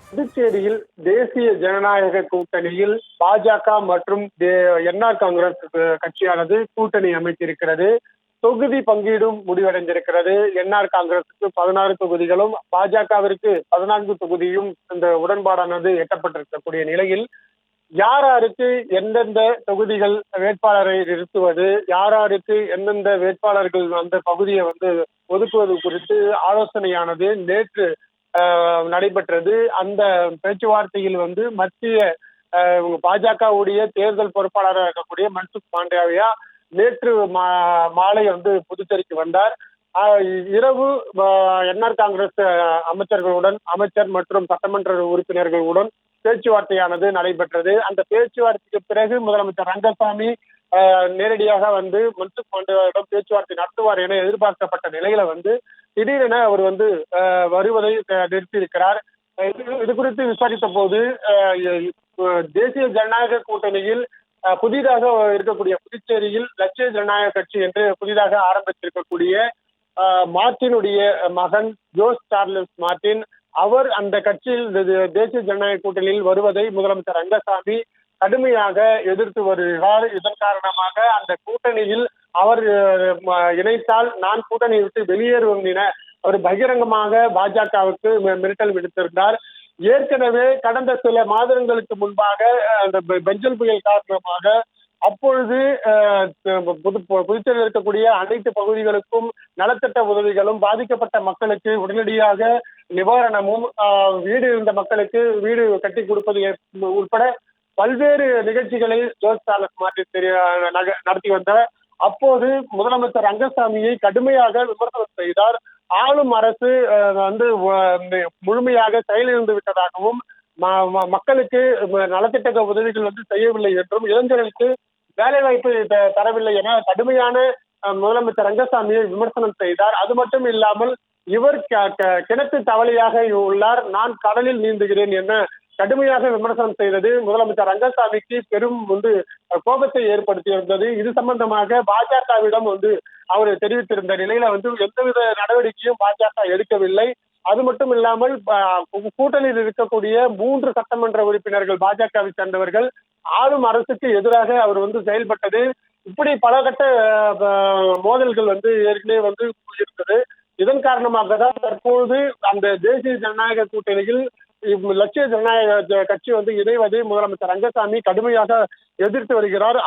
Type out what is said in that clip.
புதுச்சேரியில் தேசிய ஜனநாயக கூட்டணியில் பாஜக மற்றும் என்ஆர் காங்கிரஸ் கட்சியானது கூட்டணி அமைத்திருக்கிறது. தொகுதி பங்கீடும் முடிவடைந்திருக்கிறது. என்ஆர் காங்கிரசுக்கு 16 தொகுதிகளும் பாஜகவிற்கு 14 தொகுதியும் இந்த உடன்பாடானது எட்டப்பட்டிருக்கக்கூடிய நிலையில் யாராருக்கு எந்தெந்த தொகுதிகள் வேட்பாளரை நிறுத்துவது, யாராருக்கு எந்தெந்த வேட்பாளர்கள் அந்த பகுதியை ஒதுக்குவது குறித்து ஆலோசனையானது நேற்று நடைபெற்றது. அந்த பேச்சுவார்த்தையில் மத்திய பாஜகவுடைய தேர்தல் பொறுப்பாளராக இருக்கக்கூடிய மன்சுக் மாண்டவியா நேற்று மாலை புதுச்சேரிக்கு வந்தார். இரவு என்ஆர் காங்கிரஸ் அமைச்சர் மற்றும் சட்டமன்ற உறுப்பினர்களுடன் பேச்சுவார்த்தையானது நடைபெற்றது. அந்த பேச்சுவார்த்தைக்கு பிறகு முதலமைச்சர் ரங்கசாமி நேரடியாக மன்சுக் மாண்டவியாவிடம் பேச்சுவார்த்தை நடத்துவார் என எதிர்பார்க்கப்பட்ட நிலையில திடீரென அவர் வருவதை நிறுத்தியிருக்கிறார். இது குறித்து விசாரித்த போது தேசிய ஜனநாயக கூட்டணியில் புதிதாக இருக்கக்கூடிய புதுச்சேரியில் லட்சிய ஜனநாயக கட்சி என்று புதிதாக ஆரம்பித்திருக்கக்கூடிய மார்டினுடைய மகன் ஜோஸ் சார்லஸ் மார்டின், அவர் அந்த கட்சியில் தேசிய ஜனநாயக கூட்டணியில் வருவதை முதலமைச்சர் ரங்கசாமி கடுமையாக எதிர்த்து வருகிறார். இதன் காரணமாக அந்த கூட்டணியில் அவர் இணைத்தால் நான் கூட்டணியை விட்டு வெளியேறுவேன் என அவர் பகிரங்கமாக பாஜகவுக்கு மிரட்டல் விடுத்திருந்தார். ஏற்கனவே கடந்த சில மாதங்களுக்கு முன்பாக அந்த பெஞ்சல் புயல் காரணமாக அப்பொழுது புதுச்சேரியில் இருக்கக்கூடிய அனைத்து பகுதிகளுக்கும் நலத்திட்ட உதவிகளும், பாதிக்கப்பட்ட மக்களுக்கு உடனடியாக நிவாரணமும், வீடு இருந்த மக்களுக்கு வீடு கட்டி கொடுப்பது உட்பட பல்வேறு நிகழ்ச்சிகளை ஜோஸ் சார்லஸ் மார்டின் நடத்தி வந்தார். அப்போது முதலமைச்சர் ரங்கசாமியை கடுமையாக விமர்சனம் செய்தார். ஆளும் அரசு முழுமையாக செயலிழந்து விட்டதாகவும், மக்களுக்கு நலத்திட்ட உதவிகள் செய்யவில்லை என்றும், இளைஞர்களுக்கு வேலை வாய்ப்பு தரவில்லை என கடுமையான முதலமைச்சர் ரங்கசாமியை விமர்சனம் செய்தார். அது மட்டும் இல்லாமல் இவர் கிணத்து தவளையாக உள்ளார், நான் கடலில் நீந்துகிறேன் என கடுமையாக விமர்சனம் செய்தது முதலமைச்சர் ரங்கசாமிக்கு பெரும் கோபத்தை ஏற்படுத்தியிருந்தது. இது சம்பந்தமாக பாஜகவிடம் அவர் தெரிவித்திருந்த நிலையில எந்தவித நடவடிக்கையும் பாஜக எடுக்கவில்லை. அது மட்டும் இல்லாமல் கூட்டணியில் இருக்கக்கூடிய 3 சட்டமன்ற உறுப்பினர்கள் பாஜகவை சேர்ந்தவர்கள் ஆளும் அரசுக்கு எதிராக அவர் செயல்பட்டது. இப்படி பல கட்ட மோதல்கள் ஏற்கனவே இருந்தது. இதன் காரணமாக தான் தற்போது அந்த தேசிய ஜனநாயக கூட்டணியில் லட்சிய ஜனநாயக கட்சி இணைவதை முதலமைச்சர் ரங்கசாமி கடுமையாக எதிர்த்து வருகிறார்.